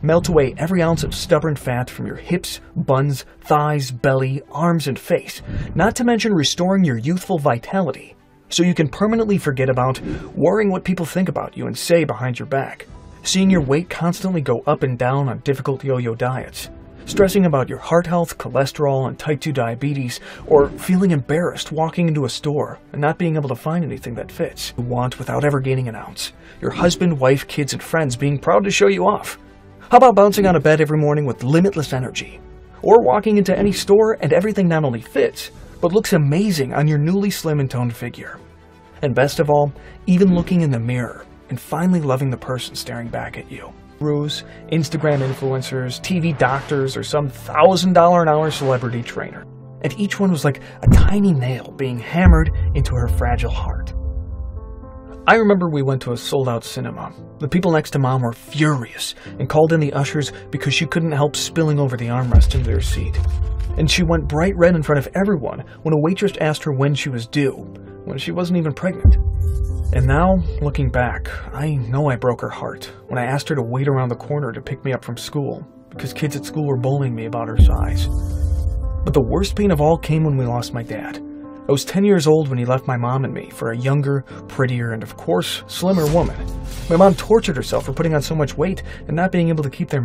melt away every ounce of stubborn fat from your hips, buns, thighs, belly, arms, and face, not to mention restoring your youthful vitality, so you can permanently forget about worrying what people think about you and say behind your back, seeing your weight constantly go up and down on difficult yo-yo diets, stressing about your heart health, cholesterol, and type 2 diabetes, or feeling embarrassed walking into a store and not being able to find anything that fits you want without ever gaining an ounce, your husband, wife, kids, and friends being proud to show you off. How about bouncing out of bed every morning with limitless energy? Or walking into any store and everything not only fits, but looks amazing on your newly slim and toned figure. And best of all, even looking in the mirror and finally loving the person staring back at you. Gurus, Instagram influencers, TV doctors, or some $1,000 an hour celebrity trainer. And each one was like a tiny nail being hammered into her fragile heart. I remember we went to a sold-out cinema. The people next to Mom were furious and called in the ushers because she couldn't help spilling over the armrest into their seat. And she went bright red in front of everyone when a waitress asked her when she was due, when she wasn't even pregnant. And now, looking back, I know I broke her heart when I asked her to wait around the corner to pick me up from school because kids at school were bullying me about her size. But the worst pain of all came when we lost my dad. I was 10 years old when he left my mom and me for a younger, prettier, and of course, slimmer woman. My mom tortured herself for putting on so much weight and not being able to keep their